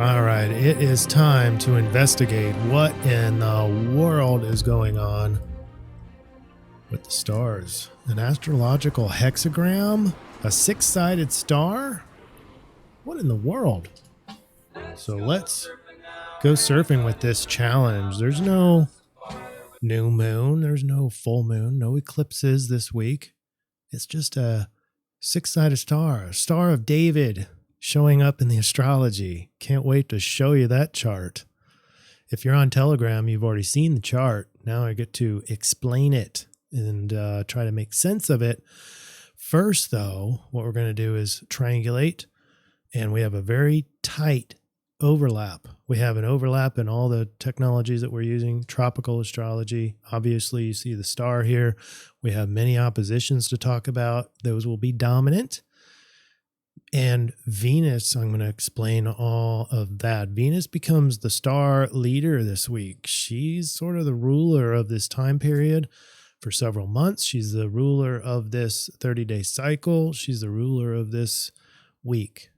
All right, it is time to investigate what in the world is going on with the stars. An astrological hexagram? A six-sided star? What in the world? So let's go surfing with this challenge. There's no new moon, there's no full moon, no eclipses this week. It's just a six-sided star, a Star of David showing up in the astrology. Can't wait to show you that chart. If you're on Telegram, you've already seen the chart. Now I get to explain it and try to make sense of it. First, though, what we're going to do is triangulate, and we have a very tight overlap. We have an overlap in all the technologies that we're using. Tropical astrology, obviously you see the star here. We have many oppositions to talk about. Those will be dominant. And Venus, I'm going to explain all of that. Venus becomes the star leader this week. She's sort of the ruler of this time period for several months. She's the ruler of this 30-day cycle. She's the ruler of this week.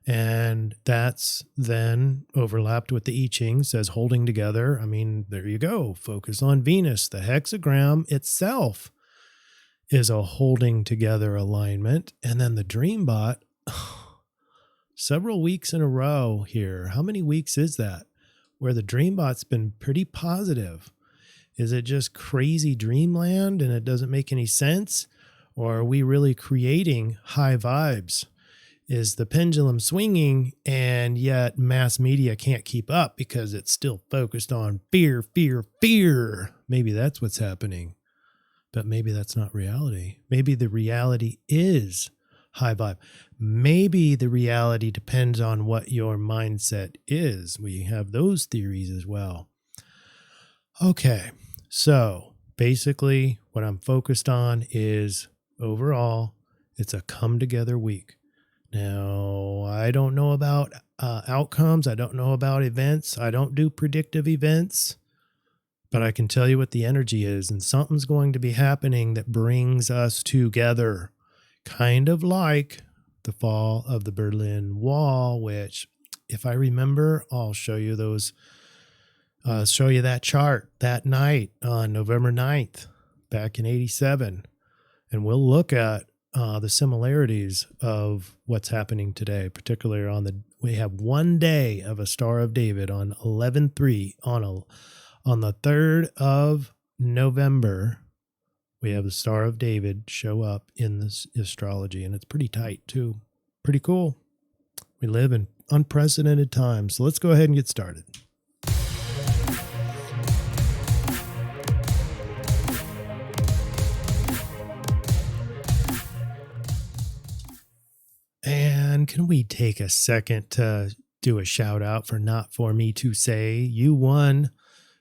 And that's then overlapped with the I-Ching, says holding together. I mean, there you go. Focus on Venus. The hexagram itself is a holding together alignment. And then the DreamBot, several weeks in a row here. How many weeks is that? Where the DreamBot's been pretty positive. Is it just crazy dreamland and it doesn't make any sense? Or are we really creating high vibes? Is the pendulum swinging and yet mass media can't keep up because it's still focused on fear, fear, fear? Maybe that's what's happening. But maybe that's not reality. Maybe the reality is high vibe. Maybe the reality depends on what your mindset is. We have those theories as well. Okay, so basically what I'm focused on is overall, it's a come together week. Now, I don't know about outcomes. I don't know about events. I don't do predictive events, but I can tell you what the energy is, and something's going to be happening that brings us together. Kind of like the fall of the Berlin Wall, which, if I remember, I'll show you show you that chart that night on November 9th, back in 87. And we'll look at the similarities of what's happening today, particularly we have one day of a Star of David on 11/3 on the 3rd of November. We have the Star of David show up in this astrology, and it's pretty tight too. Pretty cool. We live in unprecedented times. So let's go ahead and get started. And can we take a second to do a shout out for Not For Me to Say? You won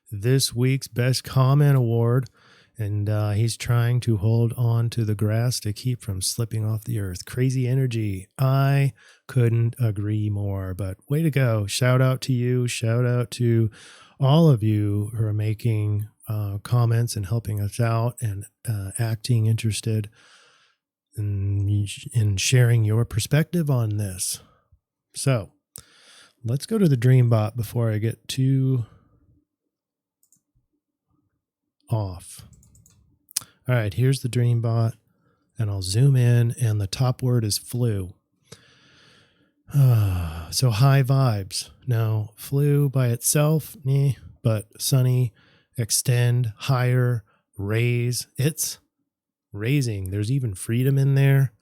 this week's Best Comment Award. And he's trying to hold on to the grass to keep from slipping off the earth. Crazy energy. I couldn't agree more, but way to go. Shout out to you. Shout out to all of you who are making comments and helping us out and acting interested in sharing your perspective on this. So let's go to the DreamBot before I get too off. All right, here's the DreamBot, and I'll zoom in, and the top word is flu. So high vibes. Now, flu by itself, but sunny, extend, higher, raise. It's raising. There's even freedom in there.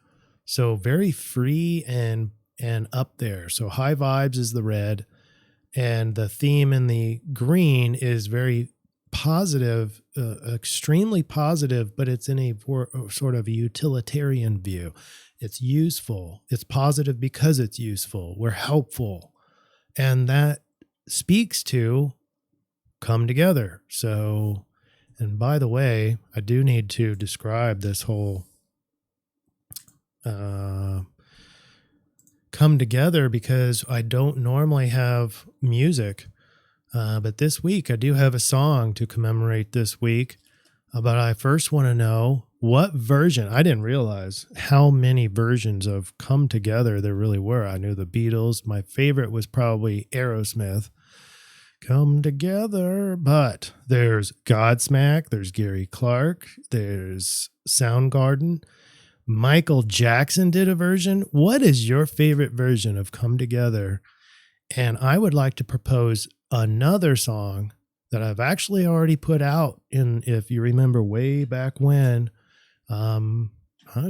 So very free and up there. So high vibes is the red, and the theme in the green is very positive, extremely positive, but it's in a sort of a utilitarian view. It's useful. It's positive because it's useful. We're helpful. And that speaks to come together. So, and by the way, I do need to describe this whole come together because I don't normally have music. But this week I do have a song to commemorate this week. But I first want to know What version? I didn't realize how many versions of Come Together there really were. I knew the Beatles. My favorite was probably Aerosmith. Come Together. But there's Godsmack. There's Gary Clark. There's Soundgarden. Michael Jackson did a version. What is your favorite version of Come Together? And I would like to propose another song that I've actually already put out in, if you remember way back when.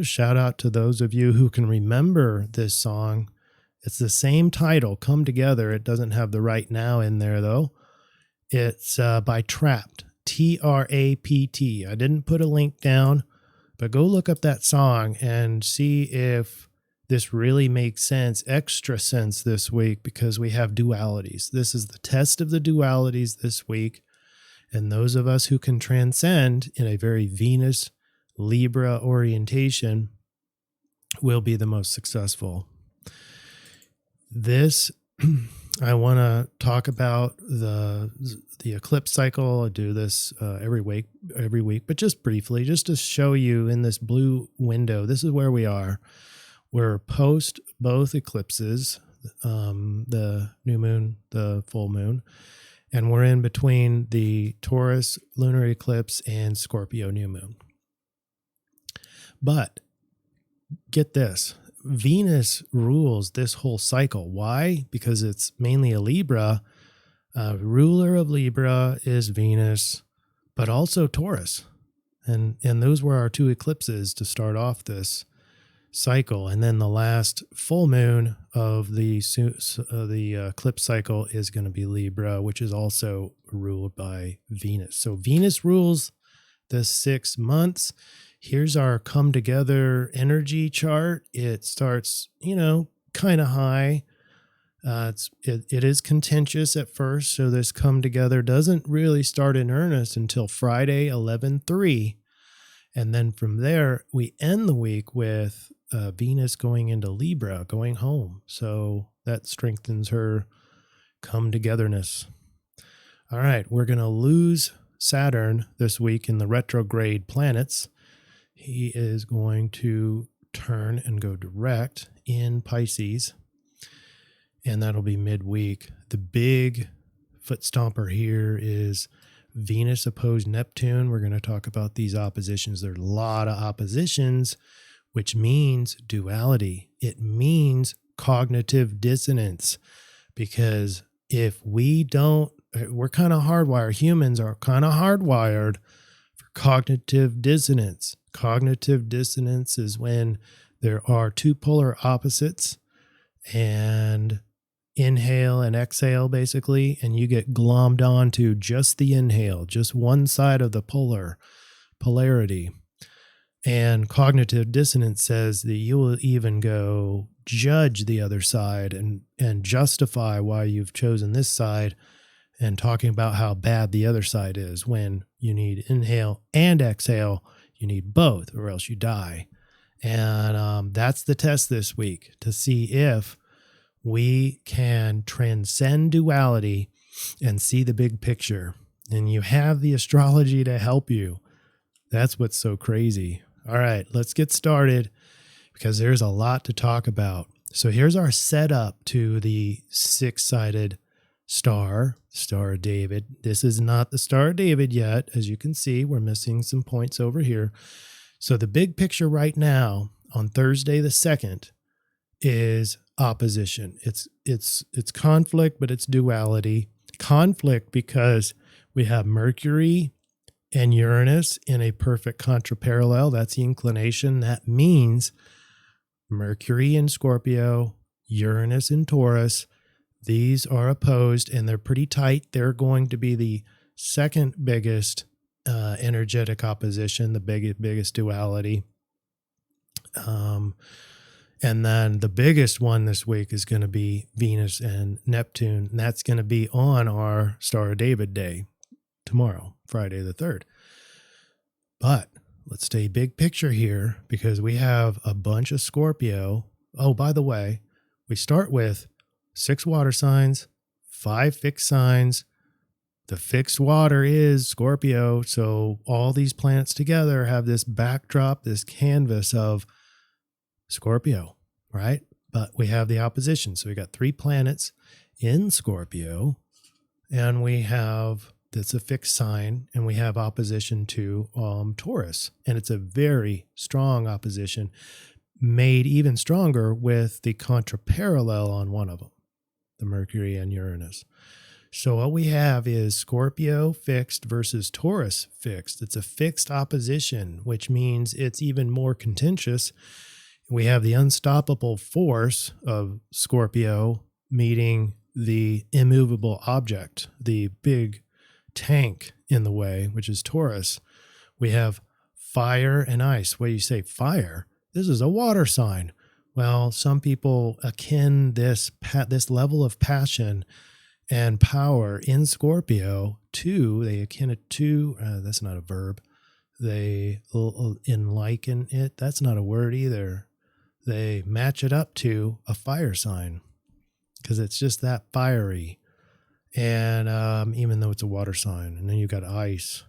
Shout out to those of you who can remember this song. It's the same title, Come Together. It doesn't have the Right Now in there though. It's by Trapt, Trapt. I didn't put a link down, but go look up that song and see if this really makes sense, extra sense this week, because we have dualities. This is the test of the dualities this week. And those of us who can transcend in a very Venus Libra orientation will be the most successful. This, I want to talk about the eclipse cycle. I do this every week, but just briefly, just to show you in this blue window, this is where we are. We're post both eclipses, the new moon, the full moon, and we're in between the Taurus lunar eclipse and Scorpio new moon. But get this, Venus rules this whole cycle. Why? Because it's mainly a Libra. Ruler of Libra is Venus, but also Taurus. And those were our two eclipses to start off this cycle. And then the last full moon of the eclipse cycle is going to be Libra, which is also ruled by Venus. So Venus rules the 6 months. Here's our come together energy chart. It starts, kind of high. It is contentious at first. So this come together doesn't really start in earnest until Friday, 11/3. And then from there, we end the week with Venus going into Libra, going home. So that strengthens her come togetherness. All right, we're going to lose Saturn this week in the retrograde planets. He is going to turn and go direct in Pisces, and that'll be midweek. The big foot stomper here is Venus opposed Neptune. We're going to talk about these oppositions. There's a lot of oppositions, which means duality. It means cognitive dissonance, because if we don't, we're kind of hardwired. Humans are kind of hardwired for cognitive dissonance. Cognitive dissonance is when there are two polar opposites and inhale and exhale basically, and you get glommed onto just the inhale, just one side of the polarity. And cognitive dissonance says that you will even go judge the other side and justify why you've chosen this side, and talking about how bad the other side is, when you need inhale and exhale. You need both or else you die. And that's the test this week, to see if we can transcend duality and see the big picture. And you have the astrology to help you. That's what's so crazy. All right, let's get started, because there's a lot to talk about. So here's our setup to the six-sided Star of David. This is not the Star of David yet. As you can see, we're missing some points over here. So the big picture right now on Thursday the 2nd is opposition. It's conflict, but it's duality. Conflict because we have Mercury and Uranus in a perfect contraparallel. That's the inclination. That means Mercury in Scorpio, Uranus in Taurus. These are opposed and they're pretty tight. They're going to be the second biggest energetic opposition, the biggest duality. And then the biggest one this week is going to be Venus and Neptune. And that's going to be on our Star of David day tomorrow, Friday the 3rd. But let's stay big picture here, because we have a bunch of Scorpio. Oh, by the way, we start with 6 water signs, 5 fixed signs. The fixed water is Scorpio. So all these planets together have this backdrop, this canvas of Scorpio, right? But we have the opposition. So we got 3 planets in Scorpio, and we have, that's a fixed sign, and we have opposition to Taurus. And it's a very strong opposition, made even stronger with the contraparallel on one of them, the Mercury and Uranus. So what we have is Scorpio fixed versus Taurus fixed. It's a fixed opposition, which means it's even more contentious. We have the unstoppable force of Scorpio meeting the immovable object, the big tank in the way, which is Taurus. We have fire and ice. What do you say? Fire? This is a water sign. Well, some people akin this level of passion and power in Scorpio they akin it to, that's not a verb. They liken it. That's not a word either. They match it up to a fire sign because it's just that fiery. And even though it's a water sign, and then you've got ice.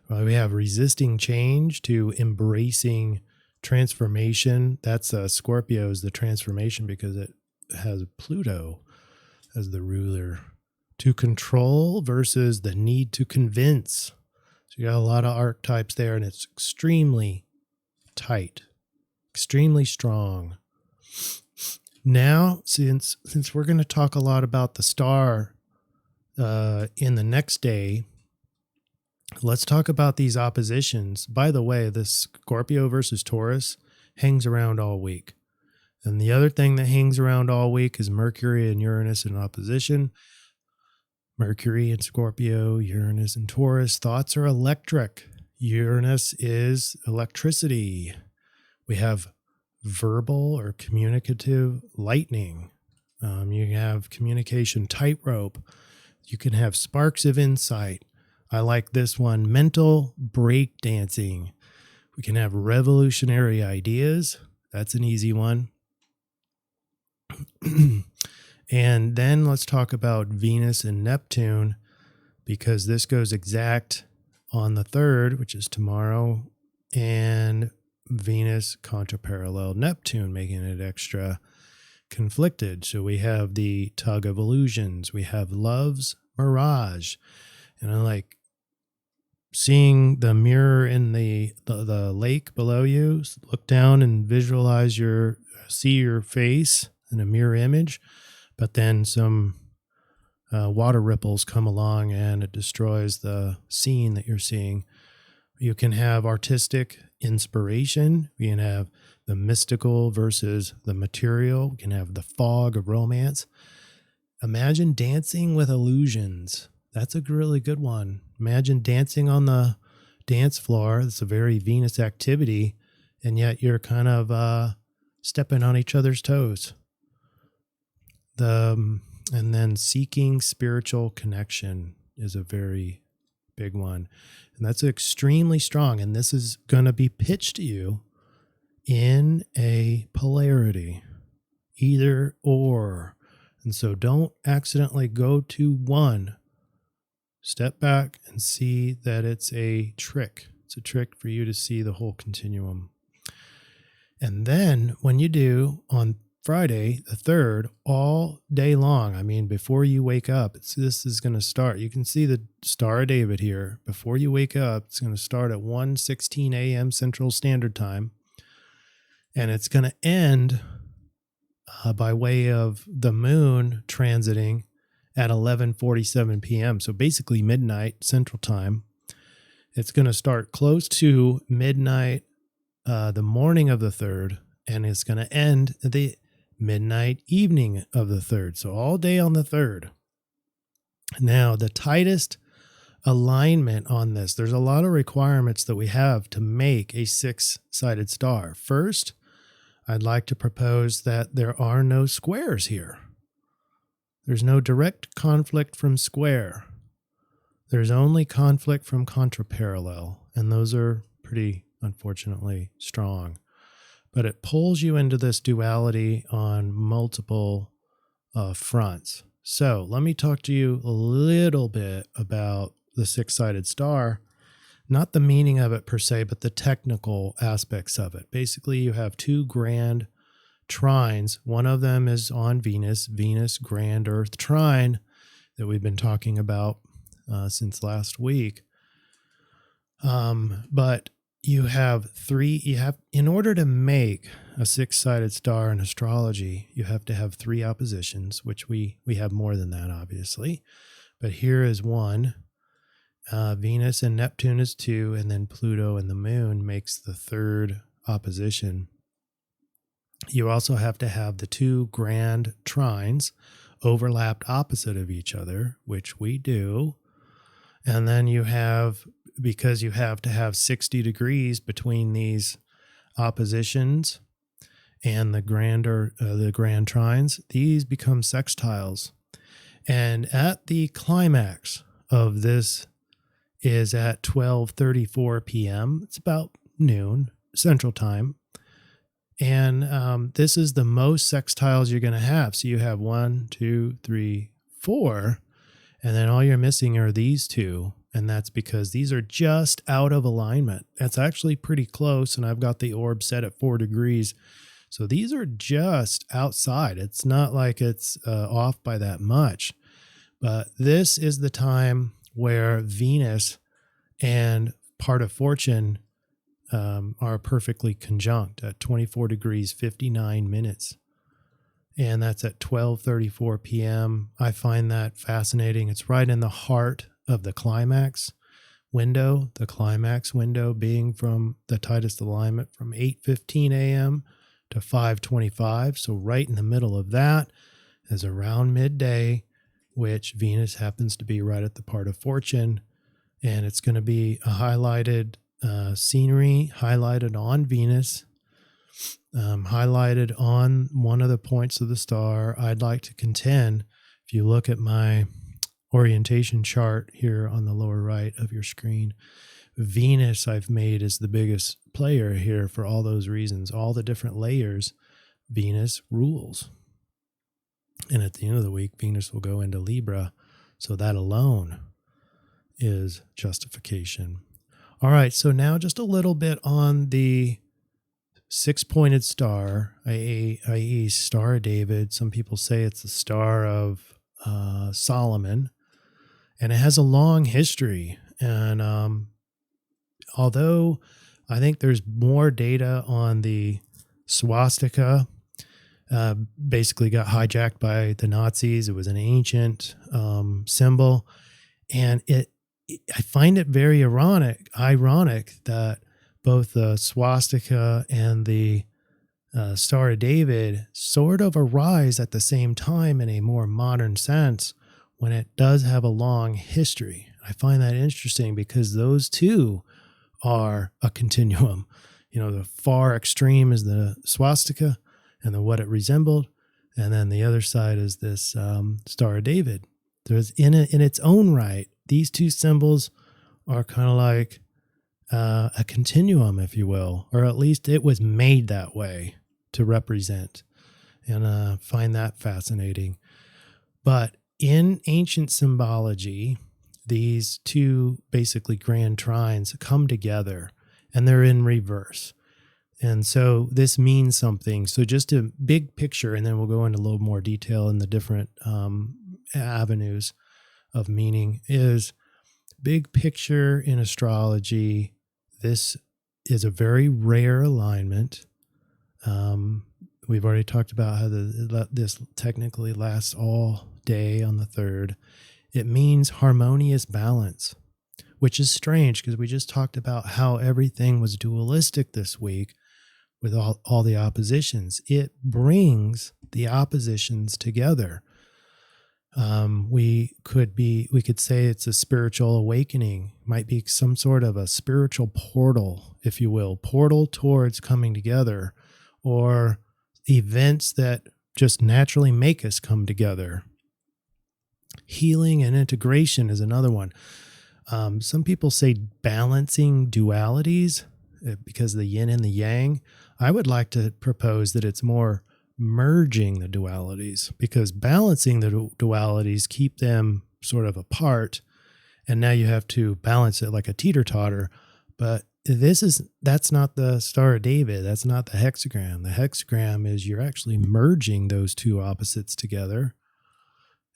Well, we have resisting change to embracing transformation. That's Scorpio is the transformation because it has Pluto as the ruler. To control versus the need to convince. So you got a lot of archetypes there, and it's extremely tight, extremely strong. Now, since we're going to talk a lot about the star in the next day, let's talk about these oppositions. By the way, this Scorpio versus Taurus hangs around all week. And the other thing that hangs around all week is Mercury and Uranus in opposition. Mercury in Scorpio, Uranus in Taurus. Thoughts are electric. Uranus is electricity. We have verbal or communicative lightning. You have communication tightrope. You can have sparks of insight. I like this one, mental breakdancing. We can have revolutionary ideas. That's an easy one. And then let's talk about Venus and Neptune, because this goes exact on the 3rd, which is tomorrow, and Venus contraparallel Neptune, making it extra conflicted. So we have the tug of illusions. We have love's mirage. And I like seeing the mirror in the lake below you. Look down and visualize see your face in a mirror image, but then some water ripples come along and it destroys the scene that you're seeing. You can have artistic inspiration. We can have the mystical versus the material. We can have the fog of romance. Imagine dancing with illusions. That's a really good one. Imagine dancing on the dance floor. It's a very Venus activity, and yet you're kind of stepping on each other's toes. And then seeking spiritual connection is a very big one. And that's extremely strong. And this is going to be pitched to you in a polarity, either or. And so don't accidentally go to one. Step back and see that it's a trick. It's a trick for you to see the whole continuum. And then when you do on Friday, the 3rd, all day long, I mean, before you wake up, this is going to start. You can see the Star of David here. Before you wake up, it's going to start at 1:16 a.m. Central Standard Time. And it's going to end by way of the moon transiting at 11:47 p.m. So basically midnight Central Time. It's going to start close to midnight the morning of the 3rd, and it's going to end the midnight evening of the 3rd. So all day on the 3rd. Now, the tightest alignment on this, there's a lot of requirements that we have to make a 6-sided star. First, I'd like to propose that there are no squares here. There's no direct conflict from square. There's only conflict from contraparallel, and those are pretty, unfortunately, strong. But it pulls you into this duality on multiple fronts. So let me talk to you a little bit about the six-sided star, not the meaning of it per se, but the technical aspects of it. Basically, you have two grand trines. One of them is on Venus, Venus grand Earth trine that we've been talking about since last week. But you have in order to make a six-sided star in astrology, you have to have three oppositions, which we have more than that, obviously. But here is one. Venus and Neptune is two, and then Pluto and the moon makes the third opposition. You also have to have the two grand trines overlapped opposite of each other, which we do. And then because you have to have 60 degrees between these oppositions and the grand trines, these become sextiles. And at the climax of this is at 12:34 p.m. It's about noon Central Time. And this is the most sextiles you're going to have. So you have 1, 2, 3, 4, and then all you're missing are these two. And that's because these are just out of alignment. That's actually pretty close. And I've got the orb set at 4 degrees. So these are just outside. It's not like it's off by that much. But this is the time where Venus and part of fortune are perfectly conjunct at 24 degrees, 59 minutes. And that's at 12:34 p.m. I find that fascinating. It's right in the heart of the climax window being from the tightest alignment from 8:15 a.m. to 5:25. So right in the middle of that is around midday, which Venus happens to be right at the part of fortune. And it's going to be a highlighted scenery, highlighted on Venus, highlighted on one of the points of the star. I'd like to contend, if you look at my orientation chart here on the lower right of your screen, Venus I've made is the biggest player here for all those reasons. All the different layers, Venus rules. And at the end of the week, Venus will go into Libra. So that alone is justification. All right, so now just a little bit on the six-pointed star, i.e. Star of David. Some people say it's the Star of Solomon, and it has a long history. And although I think there's more data on the swastika, basically got hijacked by the Nazis. It was an ancient symbol, and I find it very ironic that both the swastika and the Star of David sort of arise at the same time in a more modern sense when it does have a long history. I find that interesting because those two are a continuum. You know, the far extreme is the swastika and what it resembled, and then the other side is this Star of David. There's in its own right, these two symbols are kind of like a continuum, if you will, or at least it was made that way to represent, and find that fascinating. But in ancient symbology, these two basically grand trines come together, and they're in reverse. And so this means something. So just a big picture, and then we'll go into a little more detail in the different avenues of meaning, is big picture in astrology. This is a very rare alignment. We've already talked about how this technically lasts all day on the 3rd. It means harmonious balance, which is strange because we just talked about how everything was dualistic this week with all the oppositions. It brings the oppositions together. We could say it's a spiritual awakening, might be some sort of a spiritual portal, if you will, portal towards coming together, or events that just naturally make us come together. Healing and integration is another one. Some people say balancing dualities because the yin and the yang. I would like to propose that it's more merging the dualities, because balancing the dualities keep them sort of apart. And now you have to balance it like a teeter-totter. But that's not the Star of David. That's not the hexagram. The hexagram is you're actually merging those two opposites together.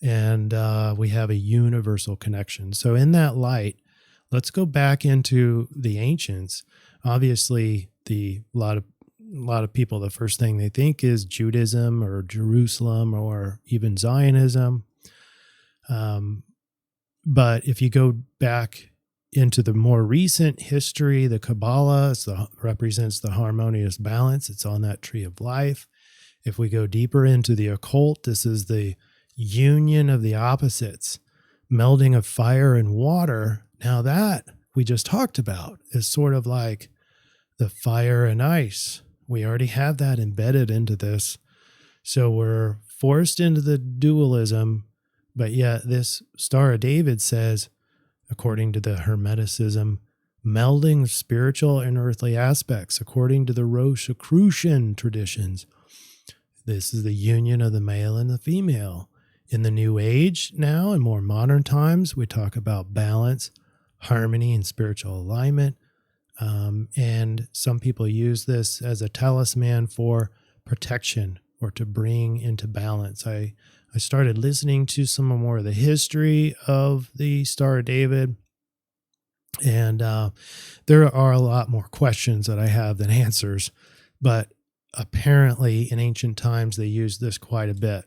And we have a universal connection. So in that light, let's go back into the ancients. Obviously, a lot of people, the first thing they think is Judaism or Jerusalem or even Zionism. But if you go back into the more recent history, the Kabbalah represents the harmonious balance. It's on that tree of life. If we go deeper into the occult, this is the union of the opposites, melding of fire and water. Now that we just talked about is sort of like the fire and ice. We already have that embedded into this. So we're forced into the dualism, but yet this Star of David says, according to the Hermeticism, melding spiritual and earthly aspects, according to the Rosicrucian traditions. This is the union of the male and the female. In the New Age now, in more modern times, we talk about balance, harmony, and spiritual alignment. And some people use this as a talisman for protection or to bring into balance. I started listening to some more of the history of the Star of David, and there are a lot more questions that I have than answers, but apparently in ancient times they used this quite a bit.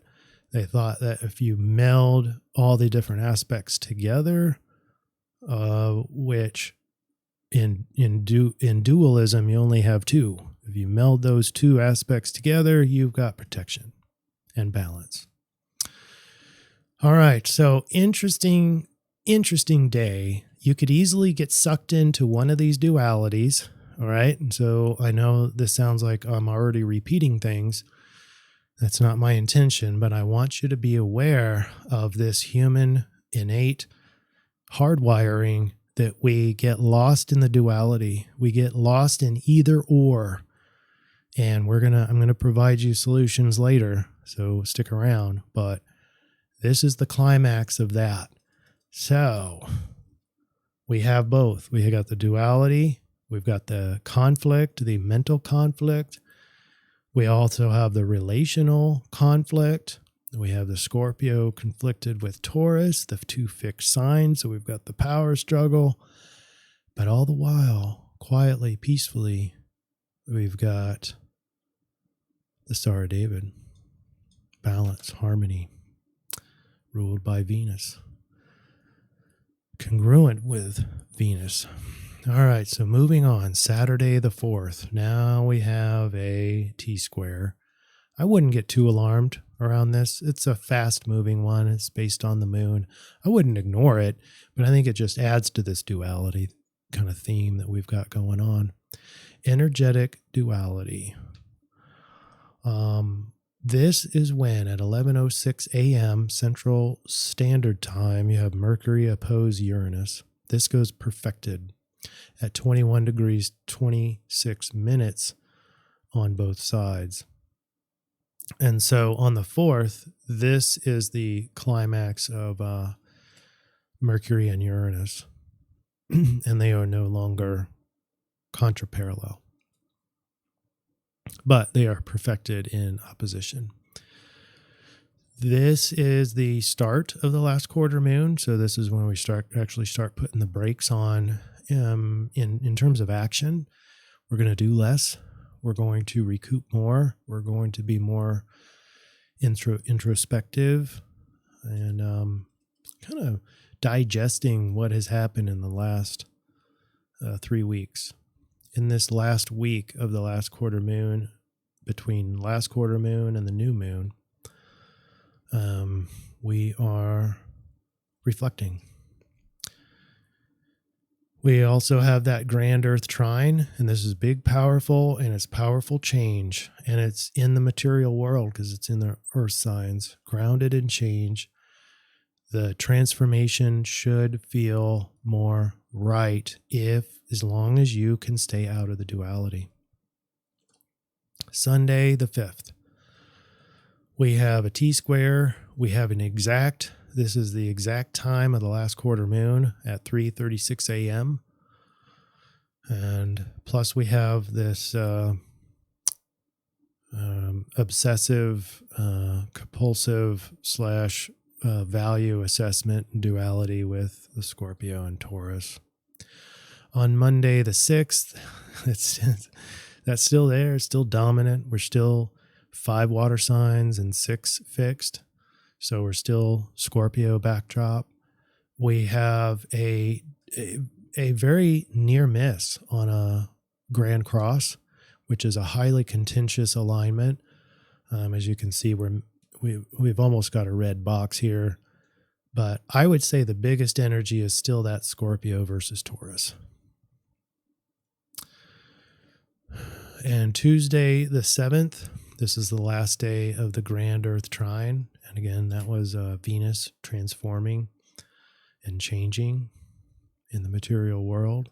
They thought that if you meld all the different aspects together, which in dualism you only have two. If you meld those two aspects together, you've got protection and balance. All right, so interesting day. You could easily get sucked into one of these dualities, all right? And so I know this sounds like I'm already repeating things. That's not my intention, but I want you to be aware of this human innate hardwiring that we get lost in the duality. We get lost in either or. And I'm going to provide you solutions later, so stick around, but this is the climax of that. So we have both. We got the duality. We've got the conflict, the mental conflict. We also have the relational conflict. We have the Scorpio conflicted with Taurus, the two fixed signs. So we've got the power struggle. But all the while, quietly, peacefully, we've got the Star of David. Balance, harmony, ruled by Venus. Congruent with Venus. All right, so moving on. Saturday the 4th. Now we have a T-square. I wouldn't get too alarmed around this. It's a fast-moving one. It's based on the moon. I wouldn't ignore it, but I think it just adds to this duality kind of theme that we've got going on. Energetic duality. This is when at 11:06 a.m. Central Standard Time, you have Mercury oppose Uranus. This goes perfected at 21 degrees 26 minutes on both sides. And so on the 4th, this is the climax of Mercury and Uranus, and they are no longer contraparallel, but they are perfected in opposition. This is the start of the last quarter moon, so this is when we actually start putting the brakes on in terms of action. We're going to do less. We're going to recoup more. We're going to be more introspective and kind of digesting what has happened in the last 3 weeks. In this last week of the last quarter moon, between last quarter moon and the new moon, we are reflecting. We also have that grand Earth trine, and this is big, powerful, and it's powerful change, and it's in the material world because it's in the Earth signs, grounded in change. The transformation should feel more right as long as you can stay out of the duality. Sunday the 5th. We have a T-square. We have an exact. This is the exact time of the last quarter moon at 3:36 a.m. And plus we have this obsessive, compulsive / value assessment duality with the Scorpio and Taurus. On Monday the 6th, that's still there. It's still dominant. We're still 5 water signs and 6 fixed. So we're still Scorpio backdrop. We have a very near miss on a Grand Cross, which is a highly contentious alignment. As you can see, we've almost got a red box here. But I would say the biggest energy is still that Scorpio versus Taurus. And Tuesday the 7th, this is the last day of the Grand Earth Trine. And again, that was Venus transforming and changing in the material world.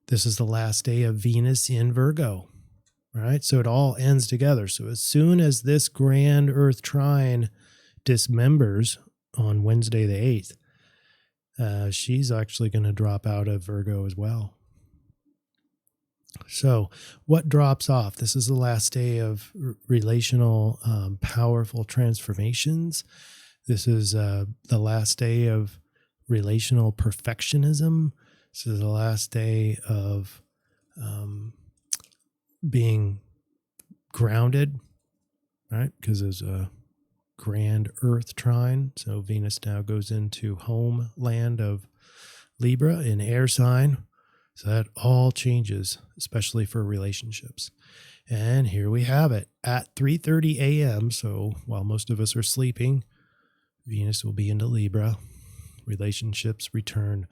This is the last day of Venus in Virgo, right? So it all ends together. So as soon as this Grand Earth Trine dismembers on Wednesday the 8th, she's actually going to drop out of Virgo as well. So what drops off? This is the last day of relational, powerful transformations. This is the last day of relational perfectionism. This is the last day of being grounded, right? Because there's a Grand Earth Trine. So Venus now goes into homeland of Libra in air sign. So that all changes, especially for relationships. And here we have it at 3:30 a.m. So while most of us are sleeping, Venus will be into Libra. Relationships return,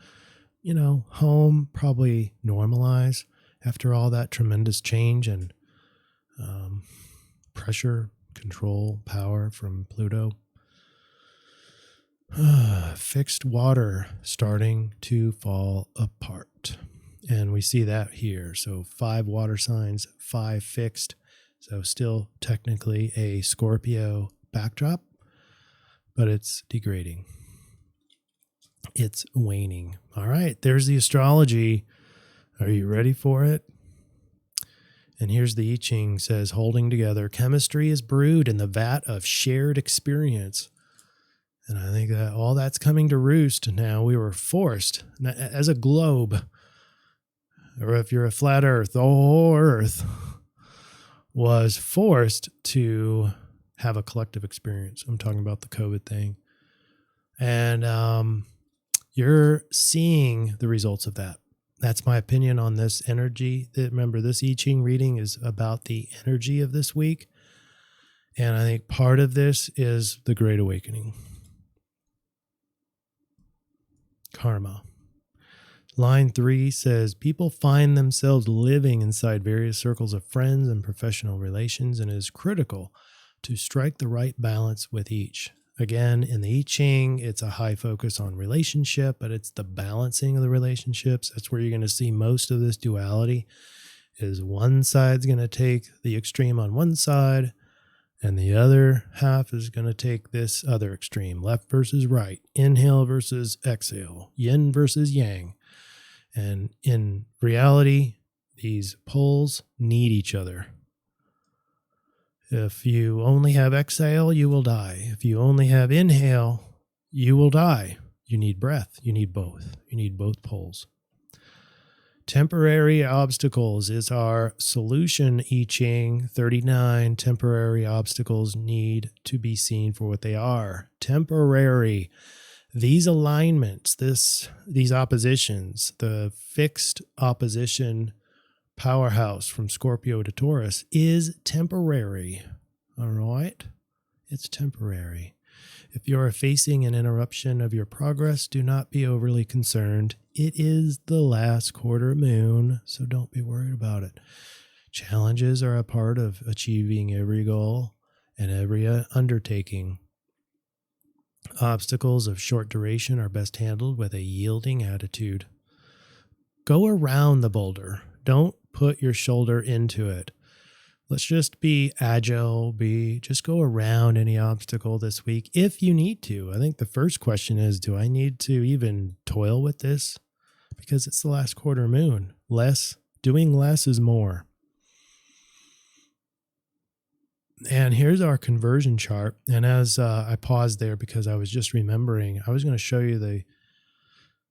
home, probably normalize after all that tremendous change and pressure, control, power from Pluto. Fixed water starting to fall apart. And we see that here. So 5 water signs, 5 fixed. So still technically a Scorpio backdrop, but it's degrading. It's waning. All right, there's the astrology. Are you ready for it? And here's the I-Ching says, holding together, chemistry is brewed in the vat of shared experience. And I think that all that's coming to roost now. We were forced, as a globe, or if you're a flat earth, the whole earth was forced to have a collective experience. I'm talking about the COVID thing. And you're seeing the results of that. That's my opinion on this energy. Remember, this I-Ching reading is about the energy of this week. And I think part of this is the Great Awakening. Karma. Line 3 says, people find themselves living inside various circles of friends and professional relations, and it is critical to strike the right balance with each. Again, in the I-Ching, it's a high focus on relationship, but it's the balancing of the relationships. That's where you're going to see most of this duality, is one side's going to take the extreme on one side, and the other half is going to take this other extreme, left versus right, inhale versus exhale, yin versus yang. And in reality, these poles need each other. If you only have exhale, you will die. If you only have inhale, you will die. You need breath. You need both. You need both poles. Temporary obstacles is our solution, I-Ching 39. Temporary obstacles need to be seen for what they are. Temporary. These alignments, these oppositions, the fixed opposition powerhouse from Scorpio to Taurus is temporary. All right? It's temporary. If you are facing an interruption of your progress, do not be overly concerned. It is the last quarter moon, so don't be worried about it. Challenges are a part of achieving every goal and every undertaking. Obstacles of short duration are best handled with a yielding attitude. Go around the boulder. Don't put your shoulder into it. let's just be agile, just go around any obstacle this week if you need to. I think the first question is, do I need to even toil with this? Because it's the last quarter moon. Doing less is more. And here's our conversion chart. And as I paused there because I was just remembering, I was going to show you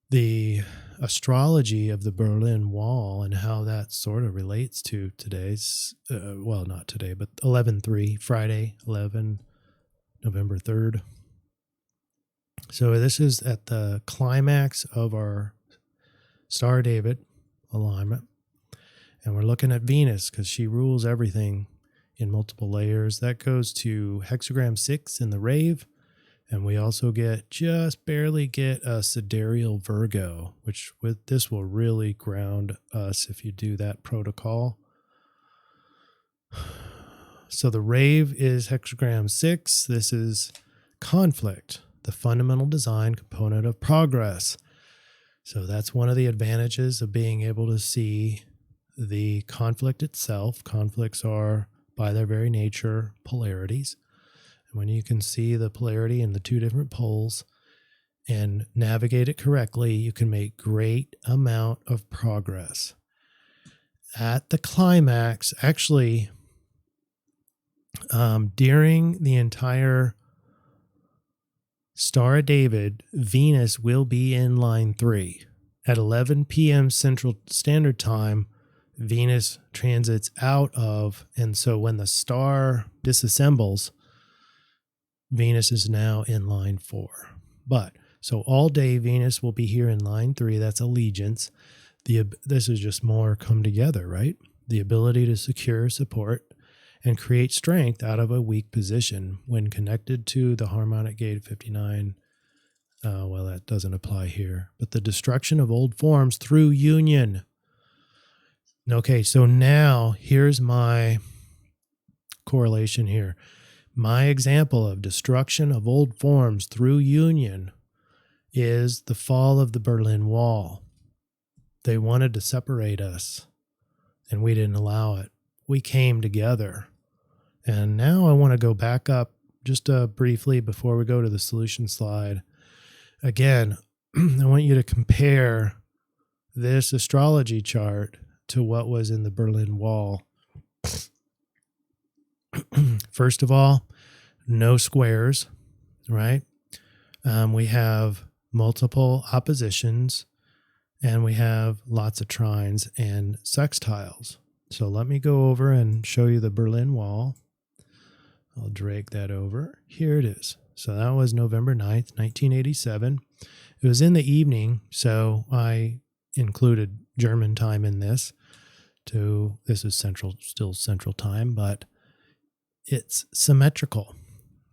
the astrology of the Berlin Wall and how that sort of relates to today's, well, not today, but 11/3, Friday, November 3rd. So this is at the climax of our Star David alignment. And we're looking at Venus because she rules everything in multiple layers. That goes to hexagram 6 in the rave. And we also just barely get a sidereal Virgo, which with this will really ground us if you do that protocol. So the rave is hexagram 6. This is conflict, the fundamental design component of progress. So that's one of the advantages of being able to see the conflict itself. Conflicts are, by their very nature, polarities. And when you can see the polarity in the two different poles and navigate it correctly, you can make great amount of progress. At the climax, actually, during the entire Star of David, Venus will be in line 3. At 11 p.m. Central Standard Time, Venus transits out of, and so when the star disassembles, Venus is now in line 4. But, so all day Venus will be here in line 3. That's allegiance. This is just more come together, right? The ability to secure support and create strength out of a weak position when connected to the harmonic gate 59. Well, that doesn't apply here. But the destruction of old forms through union. Okay, so now here's my correlation here. My example of destruction of old forms through union is the fall of the Berlin Wall. They wanted to separate us, and we didn't allow it. We came together. And now I want to go back up just briefly before we go to the solution slide. Again, I want you to compare this astrology chart to what was in the Berlin Wall. First of all, no squares, right? We have multiple oppositions, and we have lots of trines and sextiles. So let me go over and show you the Berlin Wall. I'll drag that over. Here it is. So that was November 9th, 1987. It was in the evening, so I included German time in this. This is still Central Time, but it's symmetrical,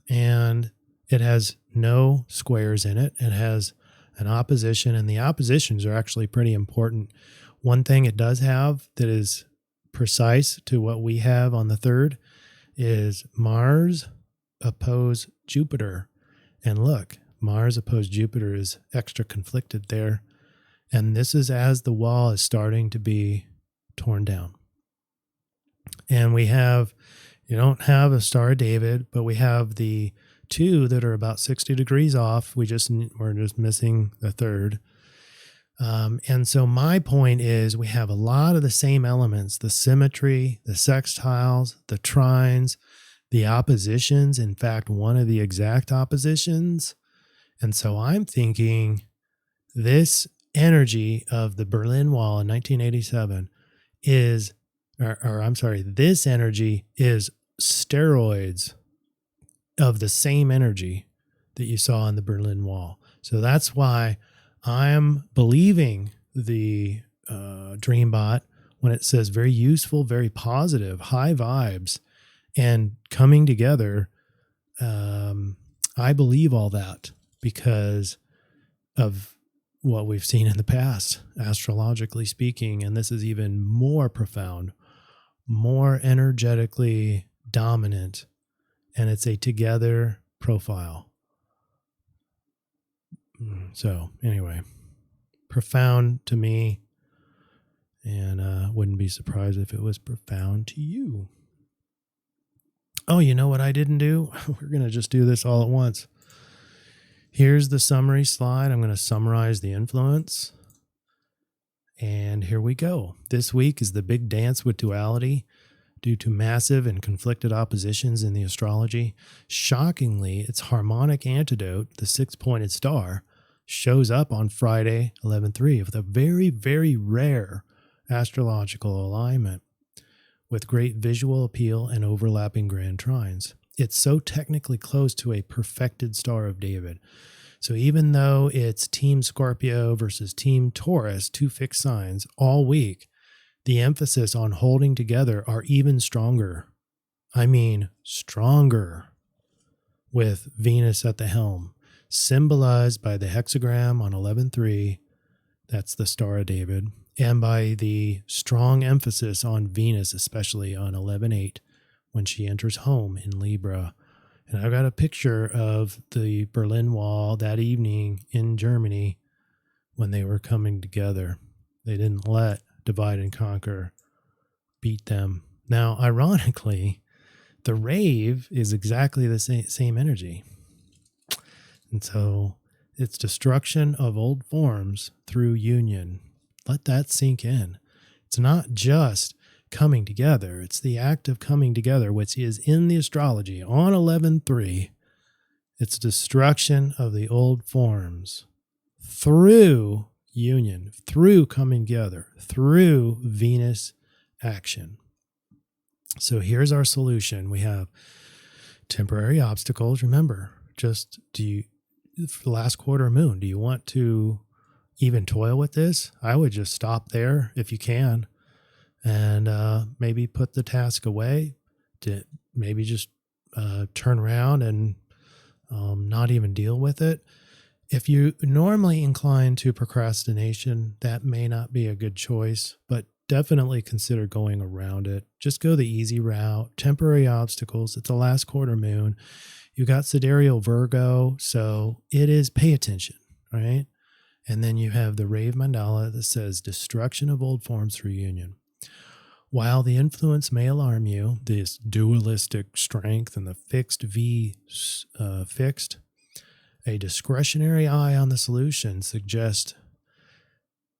and it has no squares in it. It has an opposition, and the oppositions are actually pretty important. One thing it does have that is precise to what we have on the 3rd is Mars oppose Jupiter. And look, Mars opposed Jupiter is extra conflicted there. And this is as the wall is starting to be torn down. And you don't have a Star of David, but we have the 2 that are about 60 degrees off. We're just missing the 3rd. And so my point is we have a lot of the same elements, the symmetry, the sextiles, the trines, the oppositions. In fact, one of the exact oppositions. And so I'm thinking this energy of the Berlin Wall in 1987 this energy is steroids of the same energy that you saw in the Berlin Wall. So that's why I'm believing the DreamBot when it says very useful, very positive, high vibes, and coming together. I believe all that because of what we've seen in the past, astrologically speaking, and this is even more profound, more energetically dominant, and it's a together profile. So anyway, profound to me, and wouldn't be surprised if it was profound to you. Oh, you know what I didn't do? We're going to just do this all at once. Here's the summary slide. I'm going to summarize the influence. And here we go. This week is the big dance with duality due to massive and conflicted oppositions in the astrology. Shockingly, its harmonic antidote, the six-pointed star, shows up on Friday, 11/3, with a very, very rare astrological alignment with great visual appeal and overlapping grand trines. It's so technically close to a perfected Star of David. So even though it's Team Scorpio versus Team Taurus, two fixed signs all week, the emphasis on holding together are even stronger. I mean, stronger, with Venus at the helm, symbolized by the hexagram on 11/3, that's the Star of David, and by the strong emphasis on Venus, especially on 11/8, when she enters home in Libra. And I've got a picture of the Berlin Wall that evening in Germany when they were coming together. They didn't let divide and conquer beat them. Now, ironically, the rave is exactly the same energy. And so it's destruction of old forms through union. Let that sink in. It's not just coming together. It's the act of coming together, which is in the astrology on 11/3. It's destruction of the old forms through union, through coming together, through Venus action. So here's our solution. We have temporary obstacles. Remember, just for the last quarter moon, do you want to even toil with this? I would just stop there if you can, and maybe put the task away, to maybe just turn around and not even deal with it. If you normally incline to procrastination, that may not be a good choice, but definitely consider going around it. Just go the easy route. Temporary obstacles. It's the last quarter moon. You got Sidereal Virgo, so it is pay attention, right? And then you have the rave mandala that says destruction of old forms through union. While the influence may alarm you, this dualistic strength and the fixed V fixed, a discretionary eye on the solution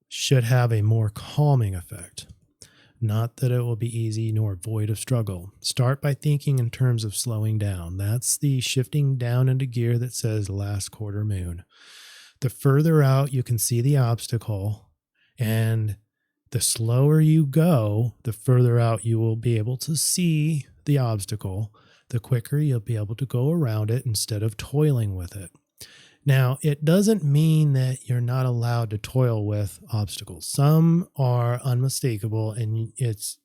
should have a more calming effect. Not that it will be easy nor void of struggle. Start by thinking in terms of slowing down. That's the shifting down into gear that says last quarter moon. The further out you can see the obstacle, and the slower you go, the further out you will be able to see the obstacle, the quicker you'll be able to go around it instead of toiling with it. Now, it doesn't mean that you're not allowed to toil with obstacles. Some are unmistakable, and it's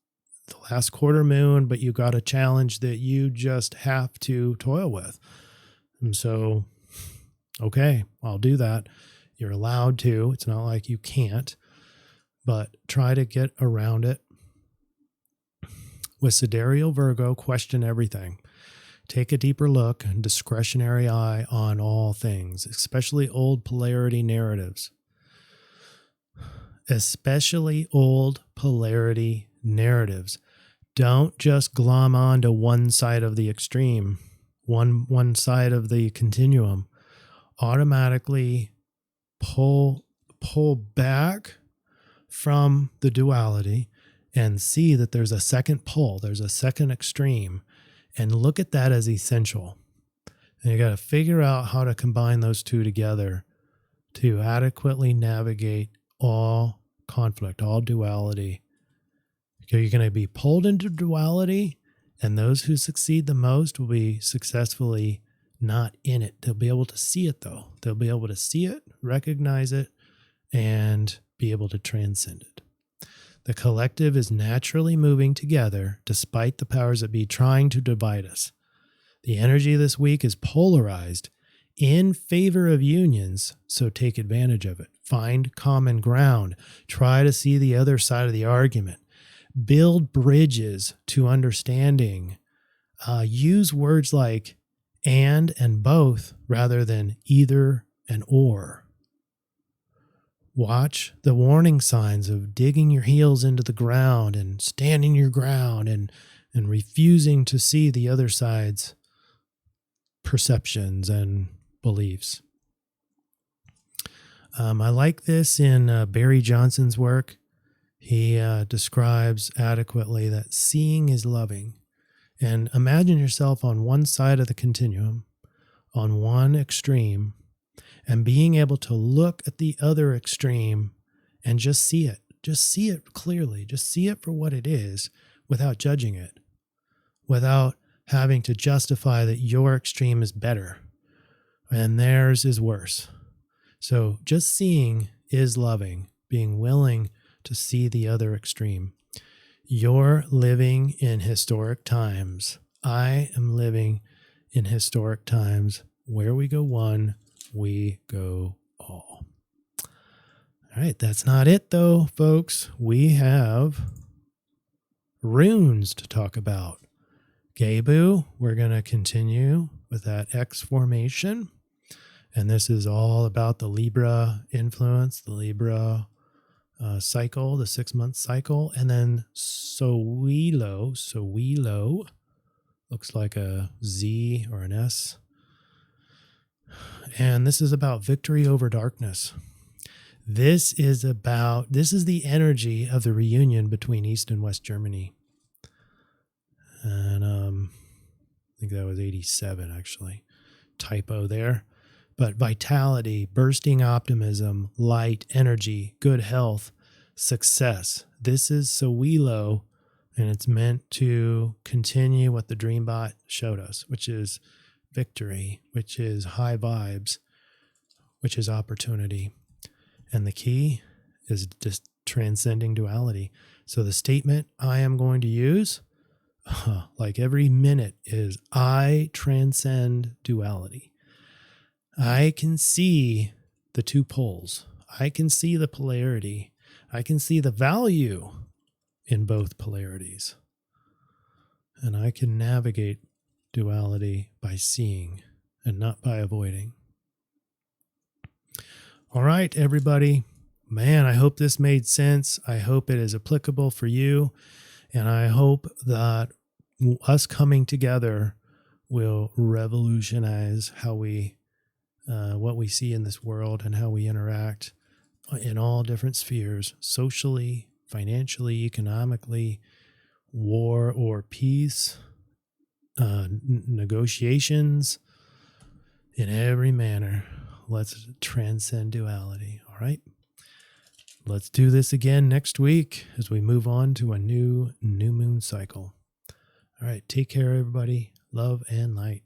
the last quarter moon, but you got a challenge that you just have to toil with. And so, okay, I'll do that. You're allowed to. It's not like you can't, but try to get around it. With Sidereal Virgo, question everything. Take a deeper look and discretionary eye on all things, especially old polarity narratives. Especially old polarity narratives. Don't just glom on to one side of the extreme, one side of the continuum. Automatically pull back from the duality and see that there's a second pole, there's a second extreme, and look at that as essential. And you got to figure out how to combine those two together to adequately navigate all conflict, all duality. You're going to be pulled into duality, and those who succeed the most will be successfully not in it. They'll be able to see it, though. They'll be able to see it, recognize it, and be able to transcend it. The collective is naturally moving together despite the powers that be trying to divide us. The energy this week is polarized in favor of unions, so take advantage of it. Find common ground. Try to see the other side of the argument. Build bridges to understanding. Use words like and both rather than either and or. Watch the warning signs of digging your heels into the ground and standing your ground and and refusing to see the other side's perceptions and beliefs. I like this in Barry Johnson's work. He describes adequately that seeing is loving. And imagine yourself on one side of the continuum, on one extreme, and being able to look at the other extreme and just see it. Just see it clearly. Just see it for what it is without judging it, without having to justify that your extreme is better and theirs is worse. So just seeing is loving, being willing to see the other extreme. You're living in historic times. I am living in historic times. Where we go one, we go all. All right, that's not it though, folks. We have runes to talk about. Gebu, we're going to continue with that X formation. And this is all about the Libra influence, the Libra cycle, the 6-month cycle. And then Sowilo, looks like a Z or an S. And this is about victory over darkness. This is the energy of the reunion between East and West Germany. And I think that was 87, actually. Typo there. But vitality, bursting optimism, light, energy, good health, success. This is Sowilo, and it's meant to continue what the DreamBot showed us, which is victory, which is high vibes, which is opportunity. And the key is just transcending duality. So the statement I am going to use, like every minute, is I transcend duality. I can see the two poles. I can see the polarity. I can see the value in both polarities. And I can navigate duality by seeing and not by avoiding. All right, everybody. Man, I hope this made sense. I hope it is applicable for you. And I hope that us coming together will revolutionize how we what we see in this world and how we interact in all different spheres, socially, financially, economically, war or peace, negotiations, in every manner. Let's transcend duality. All right. Let's do this again next week as we move on to a new moon cycle. All right. Take care, everybody. Love and light.